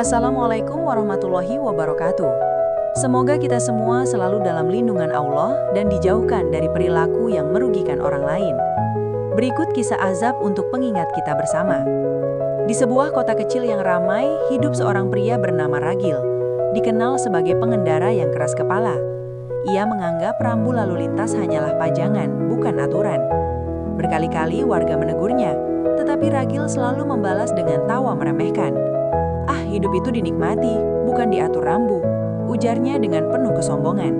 Assalamualaikum warahmatullahi wabarakatuh. Semoga kita semua selalu dalam lindungan Allah dan dijauhkan dari perilaku yang merugikan orang lain. Berikut kisah azab untuk pengingat kita bersama. Di sebuah kota kecil yang ramai, hidup seorang pria bernama Ragil. Dikenal sebagai pengendara yang keras kepala. Ia menganggap rambu lalu lintas hanyalah pajangan, bukan aturan. Berkali-kali warga menegurnya, tetapi Ragil selalu membalas dengan tawa meremehkan. "Ah, hidup itu dinikmati, bukan diatur rambu," ujarnya dengan penuh kesombongan.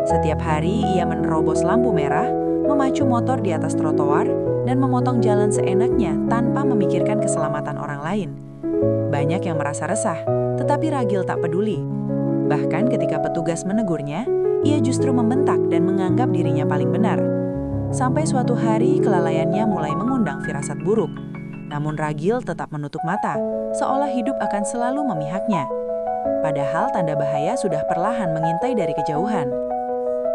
Setiap hari ia menerobos lampu merah, memacu motor di atas trotoar, dan memotong jalan seenaknya tanpa memikirkan keselamatan orang lain. Banyak yang merasa resah, tetapi Ragil tak peduli. Bahkan ketika petugas menegurnya, ia justru membentak dan menganggap dirinya paling benar. Sampai suatu hari kelalaiannya mulai mengundang firasat buruk. Namun Ragil tetap menutup mata, seolah hidup akan selalu memihaknya. Padahal tanda bahaya sudah perlahan mengintai dari kejauhan.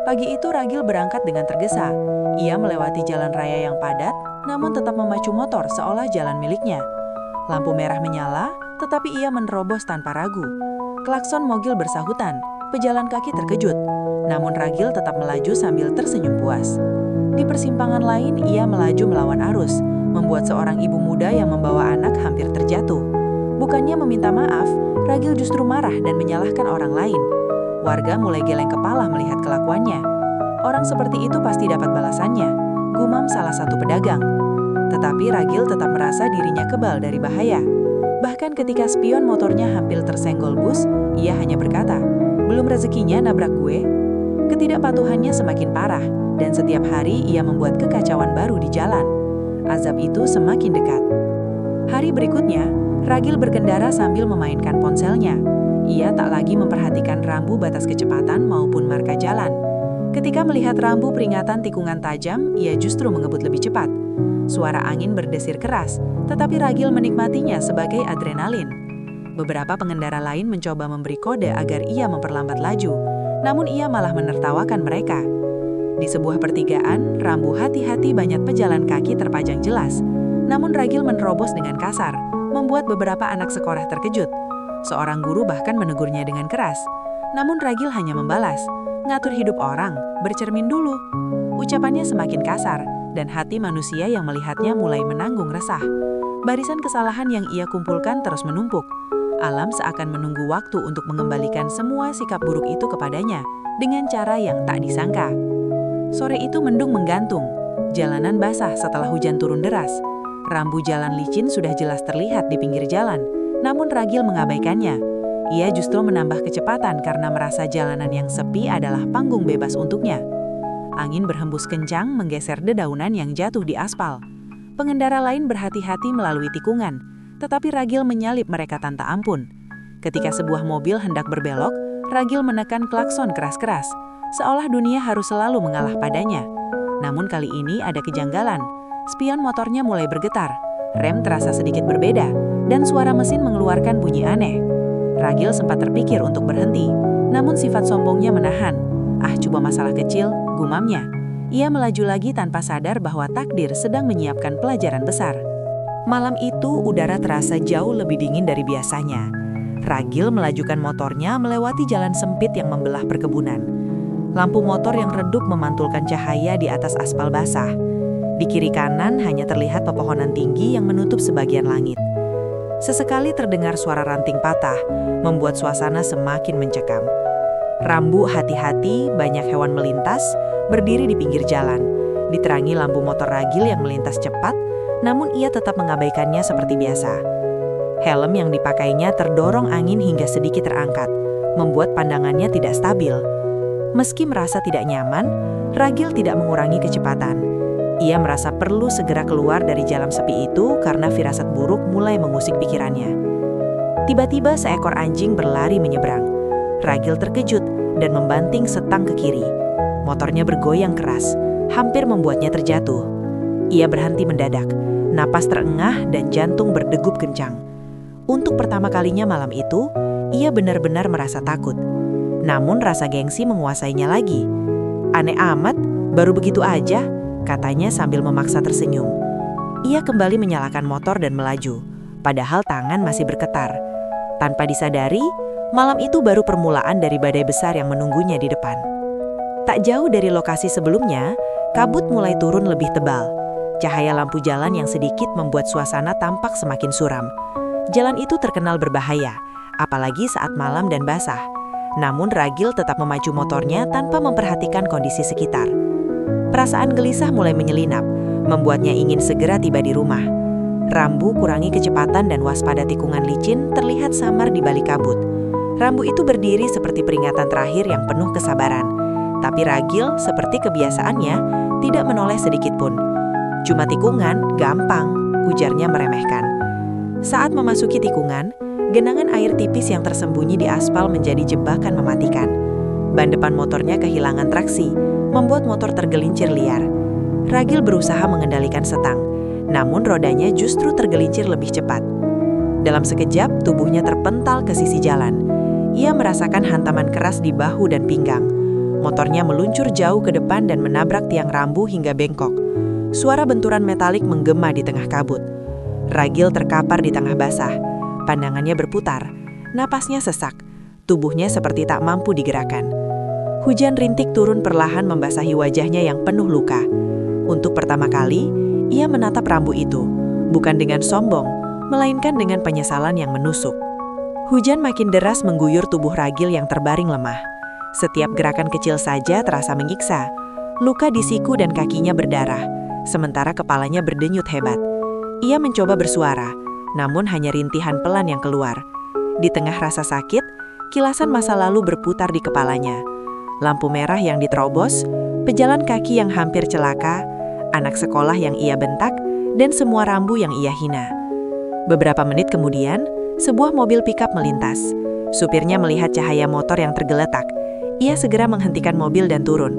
Pagi itu Ragil berangkat dengan tergesa. Ia melewati jalan raya yang padat, namun tetap memacu motor seolah jalan miliknya. Lampu merah menyala, tetapi ia menerobos tanpa ragu. Klakson mobil bersahutan, pejalan kaki terkejut. Namun Ragil tetap melaju sambil tersenyum puas. Di persimpangan lain, ia melaju melawan arus, membuat seorang ibu muda yang membawa anak hampir terjatuh. Bukannya meminta maaf, Ragil justru marah dan menyalahkan orang lain. Warga mulai geleng kepala melihat kelakuannya. Orang seperti itu pasti dapat balasannya, gumam salah satu pedagang. Tetapi Ragil tetap merasa dirinya kebal dari bahaya. Bahkan ketika spion motornya hampir tersenggol bus, ia hanya berkata, "Belum rezekinya nabrak gue." Ketidakpatuhannya semakin parah, dan setiap hari ia membuat kekacauan baru di jalan. Azab itu semakin dekat. Hari berikutnya, Ragil berkendara sambil memainkan ponselnya. Ia tak lagi memperhatikan rambu batas kecepatan maupun marka jalan. Ketika melihat rambu peringatan tikungan tajam, ia justru mengebut lebih cepat. Suara angin berdesir keras, tetapi Ragil menikmatinya sebagai adrenalin. Beberapa pengendara lain mencoba memberi kode agar ia memperlambat laju, namun ia malah menertawakan mereka. Di sebuah pertigaan, rambu hati-hati banyak pejalan kaki terpajang jelas. Namun Ragil menerobos dengan kasar, membuat beberapa anak sekolah terkejut. Seorang guru bahkan menegurnya dengan keras. Namun Ragil hanya membalas, "Ngatur hidup orang, bercermin dulu." Ucapannya semakin kasar, dan hati manusia yang melihatnya mulai menanggung resah. Barisan kesalahan yang ia kumpulkan terus menumpuk. Alam seakan menunggu waktu untuk mengembalikan semua sikap buruk itu kepadanya, dengan cara yang tak disangka. Sore itu mendung menggantung, jalanan basah setelah hujan turun deras. Rambu jalan licin sudah jelas terlihat di pinggir jalan, namun Ragil mengabaikannya. Ia justru menambah kecepatan karena merasa jalanan yang sepi adalah panggung bebas untuknya. Angin berhembus kencang menggeser dedaunan yang jatuh di aspal. Pengendara lain berhati-hati melalui tikungan, tetapi Ragil menyalip mereka tanpa ampun. Ketika sebuah mobil hendak berbelok, Ragil menekan klakson keras-keras, seolah dunia harus selalu mengalah padanya. Namun kali ini ada kejanggalan. Spion motornya mulai bergetar, rem terasa sedikit berbeda, dan suara mesin mengeluarkan bunyi aneh. Ragil sempat terpikir untuk berhenti, namun sifat sombongnya menahan. "Ah, coba masalah kecil," gumamnya. Ia melaju lagi tanpa sadar bahwa takdir sedang menyiapkan pelajaran besar. Malam itu udara terasa jauh lebih dingin dari biasanya. Ragil melajukan motornya melewati jalan sempit yang membelah perkebunan. Lampu motor yang redup memantulkan cahaya di atas aspal basah. Di kiri kanan hanya terlihat pepohonan tinggi yang menutup sebagian langit. Sesekali terdengar suara ranting patah, membuat suasana semakin mencekam. Rambu hati-hati, banyak hewan melintas, berdiri di pinggir jalan. Diterangi lampu motor Ragil yang melintas cepat, namun ia tetap mengabaikannya seperti biasa. Helm yang dipakainya terdorong angin hingga sedikit terangkat, membuat pandangannya tidak stabil. Meski merasa tidak nyaman, Ragil tidak mengurangi kecepatan. Ia merasa perlu segera keluar dari jalan sepi itu karena firasat buruk mulai mengusik pikirannya. Tiba-tiba seekor anjing berlari menyeberang. Ragil terkejut dan membanting setang ke kiri. Motornya bergoyang keras, hampir membuatnya terjatuh. Ia berhenti mendadak, napas terengah dan jantung berdegup kencang. Untuk pertama kalinya malam itu, ia benar-benar merasa takut. Namun rasa gengsi menguasainya lagi. "Aneh amat, baru begitu aja," katanya sambil memaksa tersenyum. Ia kembali menyalakan motor dan melaju, padahal tangan masih bergetar. Tanpa disadari, malam itu baru permulaan dari badai besar yang menunggunya di depan. Tak jauh dari lokasi sebelumnya, kabut mulai turun lebih tebal. Cahaya lampu jalan yang sedikit membuat suasana tampak semakin suram. Jalan itu terkenal berbahaya, apalagi saat malam dan basah. Namun Ragil tetap memacu motornya tanpa memperhatikan kondisi sekitar. Perasaan gelisah mulai menyelinap, membuatnya ingin segera tiba di rumah. Rambu kurangi kecepatan dan waspada tikungan licin terlihat samar di balik kabut. Rambu itu berdiri seperti peringatan terakhir yang penuh kesabaran. Tapi Ragil, seperti kebiasaannya, tidak menoleh sedikit pun. Cuma tikungan, gampang, ujarnya meremehkan. Saat memasuki tikungan, genangan air tipis yang tersembunyi di aspal menjadi jebakan mematikan. Ban depan motornya kehilangan traksi, membuat motor tergelincir liar. Ragil berusaha mengendalikan setang, namun rodanya justru tergelincir lebih cepat. Dalam sekejap, tubuhnya terpental ke sisi jalan. Ia merasakan hantaman keras di bahu dan pinggang. Motornya meluncur jauh ke depan dan menabrak tiang rambu hingga bengkok. Suara benturan metalik menggema di tengah kabut. Ragil terkapar di tengah basah. Pandangannya berputar, napasnya sesak, tubuhnya seperti tak mampu digerakkan. Hujan rintik turun perlahan membasahi wajahnya yang penuh luka. Untuk pertama kali, ia menatap rambu itu, bukan dengan sombong, melainkan dengan penyesalan yang menusuk. Hujan makin deras mengguyur tubuh Ragil yang terbaring lemah. Setiap gerakan kecil saja terasa menyiksa. Luka di siku dan kakinya berdarah, sementara kepalanya berdenyut hebat. Ia mencoba bersuara, namun hanya rintihan pelan yang keluar. Di tengah rasa sakit, kilasan masa lalu berputar di kepalanya. Lampu merah yang diterobos, pejalan kaki yang hampir celaka, anak sekolah yang ia bentak, dan semua rambu yang ia hina. Beberapa menit kemudian, sebuah mobil pikap melintas. Supirnya melihat cahaya motor yang tergeletak. Ia segera menghentikan mobil dan turun.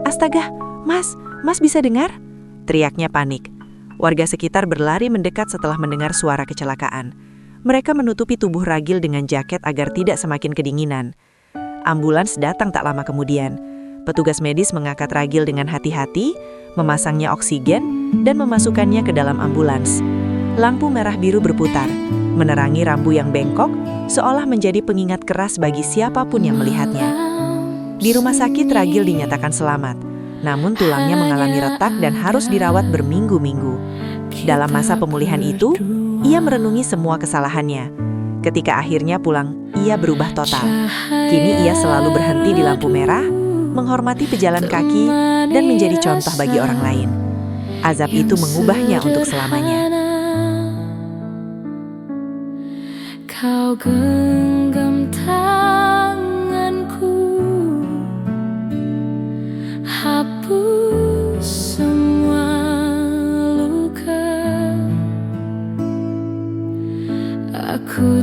"Astaga, Mas bisa dengar?" teriaknya panik. Warga sekitar berlari mendekat setelah mendengar suara kecelakaan. Mereka menutupi tubuh Ragil dengan jaket agar tidak semakin kedinginan. Ambulans datang tak lama kemudian. Petugas medis mengangkat Ragil dengan hati-hati, memasangnya oksigen, dan memasukkannya ke dalam ambulans. Lampu merah biru berputar, menerangi rambu yang bengkok, seolah menjadi pengingat keras bagi siapapun yang melihatnya. Di rumah sakit Ragil dinyatakan selamat, namun tulangnya mengalami retak dan harus dirawat berminggu-minggu. Dalam masa pemulihan itu, ia merenungi semua kesalahannya. Ketika akhirnya pulang, ia berubah total. Kini ia selalu berhenti di lampu merah, menghormati pejalan kaki, dan menjadi contoh bagi orang lain. Azab itu mengubahnya untuk selamanya. Kau genggam tanganku, hapus semua luka. Aku